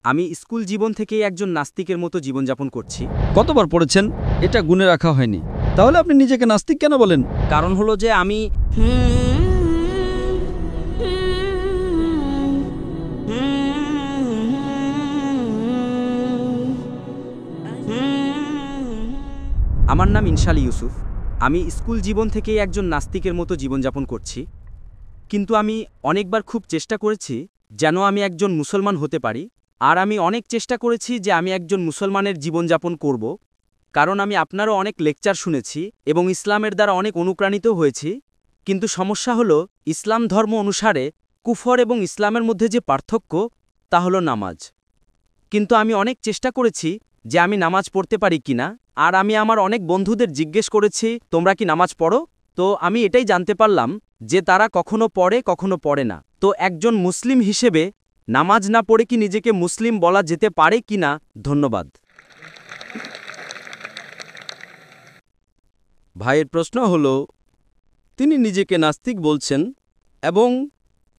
আমি স্কুল জীবন থেকেই একজন নাস্তিকের মতো জীবনযাপন করছি। কতবার পড়েছেন এটা গুণে রাখা হয়নি, তাহলে আপনি নিজেকে নাস্তিক কেন বলেন? কারণ হলো যে আমি আমার নাম ইনশাল ইউসুফ। আমি স্কুল জীবন থেকেই একজন নাস্তিকের মতো জীবনযাপন করছি, কিন্তু আমি অনেকবার খুব চেষ্টা করেছি যেন আমি একজন মুসলমান হতে পারি। আর আমি অনেক চেষ্টা করেছি যে আমি একজন মুসলমানের জীবনযাপন করব, কারণ আমি আপনারও অনেক লেকচার শুনেছি এবং ইসলামের দ্বারা অনেক অনুপ্রাণিত হয়েছি। কিন্তু সমস্যা হলো ইসলাম ধর্ম অনুসারে কুফর এবং ইসলামের মধ্যে যে পার্থক্য তা হলো নামাজ। কিন্তু আমি অনেক চেষ্টা করেছি যে আমি নামাজ পড়তে পারি কিনা, আর আমি আমার অনেক বন্ধুদের জিজ্ঞেস করেছি তোমরা কি নামাজ পড়ো? তো আমি এটাই জানতে পারলাম যে তারা কখনো পড়ে কখনো পড়ে না। তো একজন মুসলিম হিসেবে নামাজ না পড়ে কি নিজেকে মুসলিম বলা যেতে পারে কিনা? ধন্যবাদ। ভাইয়ের প্রশ্ন হলো, তিনি নিজেকে নাস্তিক বলছেন এবং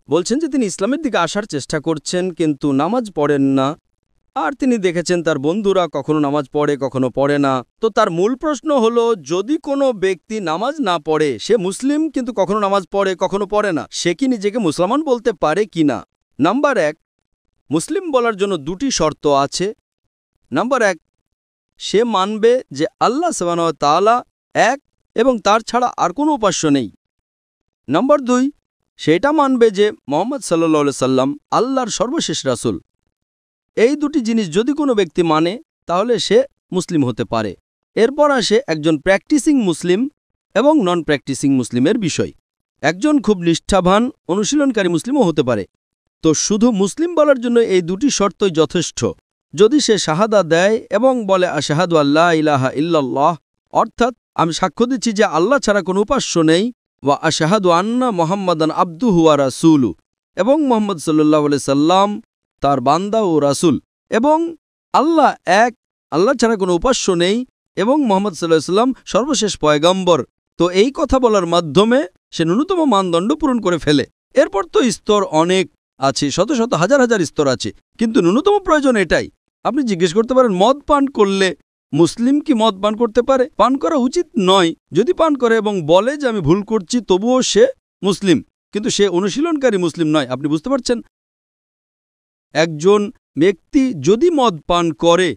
বলছেন যে তিনি ইসলামের দিকে আসার চেষ্টা করছেন কিন্তু নামাজ পড়েন না, আর তিনি দেখেছেন তার বন্ধুরা কখনো নামাজ পড়ে কখনো পড়ে না। তো তার মূল প্রশ্ন হলো, যদি কোনো ব্যক্তি নামাজ না পড়ে, সে মুসলিম কিন্তু কখনো নামাজ পড়ে কখনো পড়ে না, সে কি নিজেকে মুসলমান বলতে পারে কিনা? নাম্বার 1, মুসলিম বলার জন্য দুটি শর্ত আছে। নাম্বার 1, সে মানবে যে আল্লাহ সুবহানাহু ওয়া তাআলা এক এবং তার ছাড়া আর কোনো উপাস্য নেই। নাম্বার 2, সেটা মানবে যে মুহাম্মদ সাল্লাল্লাহু আলাইহি সাল্লাম আল্লাহর সর্বশেষ রাসূল। এই দুটি জিনিস যদি কোনো ব্যক্তি মানে, তাহলে সে মুসলিম হতে পারে। এরপর আসে একজন প্র্যাকটিসিং মুসলিম এবং নন প্র্যাকটিসিং মুসলিমের বিষয়। একজন খুব নিষ্ঠাবান অনুশীলনকারী মুসলিমও হতে পারে। তো শুধু মুসলিম বলার জন্য এই দুটি শর্তই যথেষ্ট। যদি সে শাহাদা দেয় এবং বলে আশহাদু আল্লা ইলাহা ইল্লাল্লাহ, অর্থাৎ আমি সাক্ষ্য দিচ্ছি যে আল্লাহ ছাড়া কোনো উপাস্য নেই, ওয়া আশহাদু আন্না মুহাম্মাদান আবদুহু ওয়া রাসূলুহু, এবং মুহাম্মদ সাল্লাল্লাহু আলাইহি সাল্লাম তার বান্দা ও রাসূল, এবং আল্লাহ এক, আল্লাহ ছাড়া কোনো উপাস্য নেই, এবং মুহাম্মদ সাল্লাল্লাহু আলাইহি সাল্লাম সর্বশেষ পয়গম্বর। তো এই কথা বলার মাধ্যমে সে ন্যূনতম মানদণ্ড পূরণ করে ফেলে। এরপর তো স্তর অনেক আছে, শত শত হাজার হাজার স্তর আছে, কিন্তু ন্যূনতম প্রয়োজন এটাই। আপনি জিজ্ঞেস করতে পারেন, মদ পান করলে মুসলিম কি মদ পান করতে পারে? পান করা উচিত নয়। যদি পান করে এবং বলে যে আমি ভুল করছি, তবুও সে মুসলিম, কিন্তু সে অনুশীলনকারী মুসলিম নয়। আপনি বুঝতে পারছেন? একজন ব্যক্তি যদি মদ পান করে,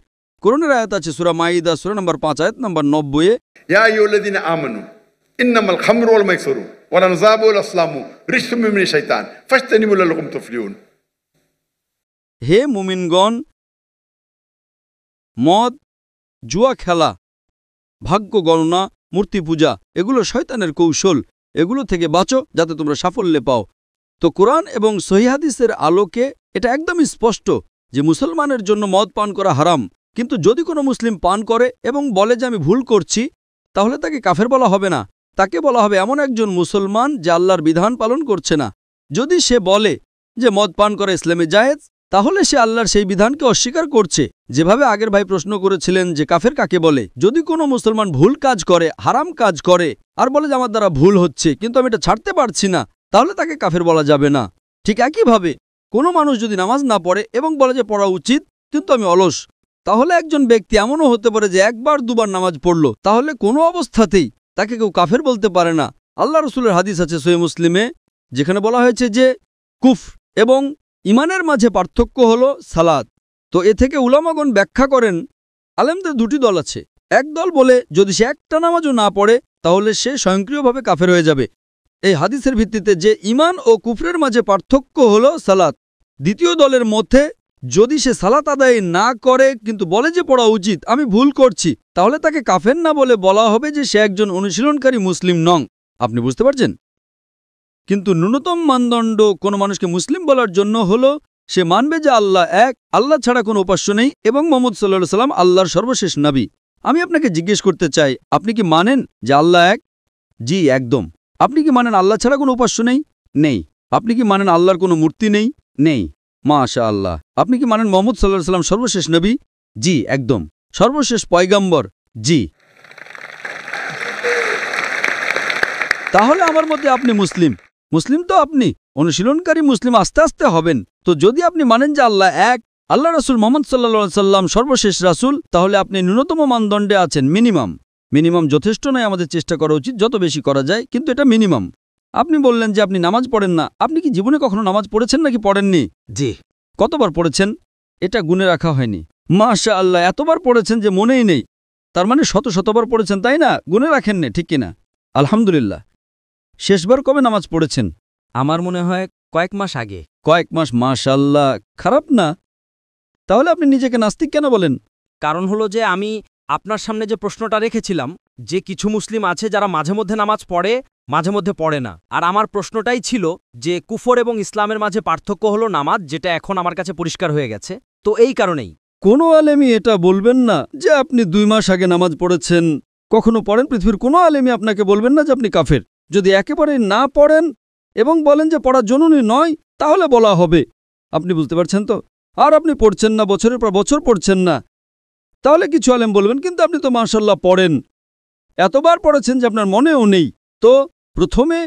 কোরআনের আয়াত আছে সূরা মাইদা সূরা নম্বর 5 আয়াত নম্বর 90-এ, ইয়া আইয়ুহাল্লাযীনা আমানু ইন্নামাল খামরু ওয়াল মাইসিরু ওয়াল আনযাবু ওয়াল আসলামু রিজসুম মিনাশ শাইতান ফাজতানিবু লাআল্লাকুম তুফলিহুন। হে মুমিনগণ, মদ, জুয়া খেলা, ভাগ্য গণনা, মূর্তি পূজা, এগুলো শয়তানের কৌশল। এগুলো থেকে বাঁচো যাতে তোমরা সাফল্য পাও। তো কোরআন এবং সহিহ হাদিসের আলোকে এটা একদমই স্পষ্ট যে মুসলমানের জন্য মদ পান করা হারাম। কিন্তু যদি কোনো মুসলিম পান করে এবং বলে যে আমি ভুল করছি, তাহলে তাকে কাফের বলা হবে না। তাকে বলা হবে এমন একজন মুসলমান যে আল্লাহর বিধান পালন করছে না। যদি সে বলে যে মদ পান করা ইসলামে জায়েজ, তাহলে সে আল্লাহর সেই বিধানকে অস্বীকার করছে। যেভাবে আগের ভাই প্রশ্ন করেছিলেন যে কাফের কাকে বলে, যদি কোনো মুসলমান ভুল কাজ করে, হারাম কাজ করে, আর বলে যে আমার দ্বারা ভুল হচ্ছে কিন্তু আমি এটা ছাড়তে পারছি না, তাহলে তাকে কাফের বলা যাবে না। ঠিক একইভাবে কোনো মানুষ যদি নামাজ না পড়ে এবং বলে যে পড়া উচিত কিন্তু আমি অলস, তাহলে একজন ব্যক্তি এমনও হতে পারে যে একবার দুবার নামাজ পড়ল, তাহলে কোনো অবস্থাতেই তাকে কেউ কাফের বলতে পারে না। আল্লাহ রসুলের হাদিস আছে সহিহ মুসলিমে, যেখানে বলা হয়েছে যে কুফর এবং ইমানের মাঝে পার্থক্য হলো সালাত। তো এ থেকে উলামাগণ ব্যাখ্যা করেন, আলেমদের দুটি দল আছে। এক দল বলে যদি সে একটা নামাজও না পড়ে তাহলে সে স্বয়ংক্রিয়ভাবে কাফের হয়ে যাবে, এই হাদিসের ভিত্তিতে যে ইমান ও কুফরের মাঝে পার্থক্য হলো সালাত। দ্বিতীয় দলের মধ্যে যদি সে সালাত আদায় না করে কিন্তু বলে যে পড়া উচিত, আমি ভুল করছি, তাহলে তাকে কাফের না বলে বলা হবে যে সে একজন অনুশীলনকারী মুসলিম নন। আপনি বুঝতে পারছেন? কিন্তু ন্যূনতম মানদণ্ড কোনো মানুষকে মুসলিম বলার জন্য হলো সে মানবে যে আল্লাহ এক, আল্লাহ ছাড়া কোনো উপাস্য নেই, এবং মুহাম্মদ সাল্লাল্লাহু আলাইহি সাল্লাম আল্লাহর সর্বশেষ নবী। আমি আপনাকে জিজ্ঞেস করতে চাই, আপনি কি মানেন যে আল্লাহ এক? জি, একদম। আপনি কি মানেন আল্লাহ ছাড়া কোনো উপাস্য নেই? নেই। আপনি কি মানেন আল্লাহর কোনো মূর্তি নেই? নেই। মাশাআল্লাহ। আপনি কি মানেন মুহাম্মদ সাল্লাল্লাহু আলাইহি সাল্লাম সর্বশেষ নবী? জি, একদম। সর্বশেষ পয়গম্বর? জি। তাহলে আমার মতে আপনি মুসলিম। মুসলিম তো আপনি অনুশীলনকারী মুসলিম আস্তে আস্তে হবেন। তো যদি আপনি মানেন যে আল্লাহ এক, আল্লাহ রাসূল মুহাম্মদ সাল্লাল্লাহু আলাইহি সাল্লাম সর্বশেষ রাসূল, তাহলে আপনি ন্যূনতম মানদণ্ডে আছেন, মিনিমাম যথেষ্ট নয়, আমাদের চেষ্টা করা উচিত যত বেশি করা যায়, কিন্তু এটা মিনিমাম। আপনি বললেন যে আপনি নামাজ পড়েন না। আপনি কি জীবনে কখনো নামাজ পড়েছেন নাকি পড়েননি? জি। কতবার পড়েছেন? এটা গুণে রাখা হয়নি। মাশাআল্লাহ, এতবার পড়েছেন যে মনেই নেই। তার মানে শতবার পড়েছেন, তাই না? গুণে রাখেননি, ঠিক কিনা? আলহামদুলিল্লাহ। শেষবার কবে নামাজ পড়েছেন? আমার মনে হয় কয়েক মাস আগে। কয়েক মাস? মাশাআল্লাহ, খারাপ না। তাহলে আপনি নিজেকে নাস্তিক কেন বলেন? কারণ হলো যে আমি আপনার সামনে যে প্রশ্নটা রেখেছিলাম যে কিছু মুসলিম আছে যারা মাঝে মধ্যে নামাজ পড়ে, মাঝে মধ্যে পড়ে না, আর আমার প্রশ্নটাই ছিল যে কুফর এবং ইসলামের মাঝে পার্থক্য হলো নামাজ, যেটা এখন আমার কাছে পরিষ্কার হয়ে গেছে। তো এই কারণেই কোনো আলেমই এটা বলবেন না যে আপনি 2 মাস আগে নামাজ পড়েছেন, কখনো পড়েন। পৃথিবীর কোনো আলেমই আপনাকে বলবেন না যে আপনি কাফের। যদি একেবারে না পড়েন এবং বলেন যে পড়া জরুরি নয়, তাহলে বলা হবে। আপনি বুঝতে পারছেন তো? আর আপনি পড়ছেন না, বছরের পর বছর পড়ছেন না, তাহলে কিছু আলেম বলবেন কিন্তু আপনি তো মাশাআল্লাহ পড়েন, এতবার পড়েছেন যে আপনার মনেও নেই। তো প্রথমে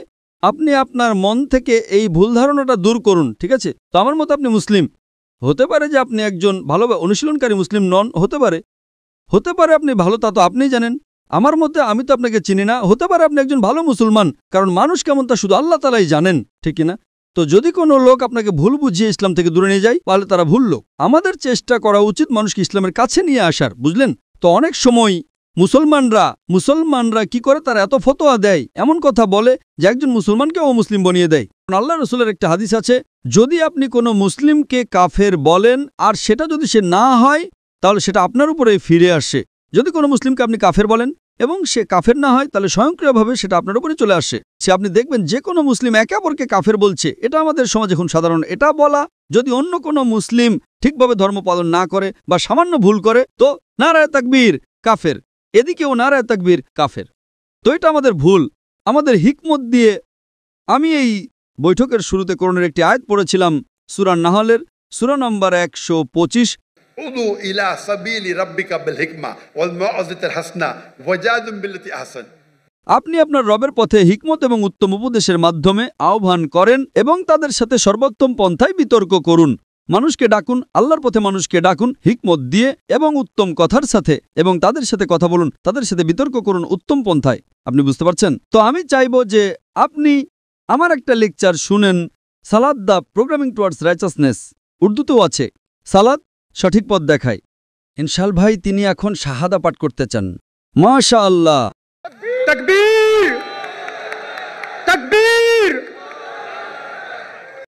আপনি আপনার মন থেকে এই ভুল ধারণাটা দূর করুন, ঠিক আছে? তো আমার মতো আপনি মুসলিম। হতে পারে যে আপনি একজন ভালো অনুশীলনকারী মুসলিম নন, হতে পারে আপনি ভালো, তা তো আপনিই জানেন। আমার মতে, আমি তো আপনাকে চিনি না। হতে পারে আপনি একজন ভালো মুসলমান, কারণ মানুষ কেমন তা শুধু আল্লাহ তাআলাই জানেন, ঠিক কিনা? তো যদি কোনো লোক আপনাকে ভুল বুঝিয়ে ইসলাম থেকে দূরে নিয়ে যায়, তাহলে তারা ভুল লোক। আমাদের চেষ্টা করা উচিত মানুষকে ইসলামের কাছে নিয়ে আসার, বুঝলেন? তো অনেক সময় মুসলমানরা কি করে, তারা এত ফতোয়া দেয়, এমন কথা বলে যে একজন মুসলমানকে অমুসলিম বানিয়ে দেয়। আল্লাহ রাসূলের একটা হাদিস আছে, যদি আপনি কোনো মুসলিমকে কাফের বলেন আর সেটা যদি সে না হয়, তাহলে সেটা আপনার উপরে ফিরে আসে। যদি কোনো মুসলিমকে আপনি কাফের বলেন এবং সে কাফের না হয়, তাহলে স্বয়ংক্রিয়ভাবে সেটা আপনার উপরে চলে আসে। আপনি দেখবেন যে কোনো মুসলিম একে অপরকে কাফের বলছে, এটা আমাদের সমাজে এখন সাধারণ। এটা বলা, যদি অন্য কোনো মুসলিম ঠিকভাবে ধর্ম পালন না করে বা সামান্য ভুল করে, তো নারায়ে তাকবীর, কাফের। এদিকেও নারায়ে তাকবীর, কাফের। তো এটা আমাদের ভুল। আমাদের হিকমত দিয়ে আমি এই বৈঠকের শুরুতে কোরআনের একটি আয়াত পড়েছিলাম, সূরা নাহলের সূরা নম্বর 125। উদু ইলা সাবিলি রাব্বিকা বিল হিকমা ওয়াল মাউযাতিল হাসানা ওয়াজাদিলহুম বিল্লাতি আহসান। আপনি আপনার রবের পথে হিকমত এবং উত্তম উপদেশের মাধ্যমে আহ্বান করেন এবং তাদের সাথে সর্বোত্তম পন্থায় বিতর্ক করুন। মানুষকে ডাকুন, আল্লাহর পথে মানুষকে ডাকুন হিকমত দিয়ে এবং উত্তম কথার সাথে, এবং তাদের সাথে কথা বলুন, তাদের সাথে বিতর্ক করুন উত্তম পন্থায়। আপনি বুঝতে পারছেন তো? আমি চাইব যে আপনি আমার একটা লেকচার শুনেন, সালাদ দ্য প্রোগ্রামিং টুয়ার্ডস রাইচাসনেস। উর্দুতেও আছে, সালাদ সঠিক পথ দেখায়। ইনশাল ভাই তিনি এখন শাহাদা পাঠ করতে চান। মাশাআল্লাহ, তাকবীর।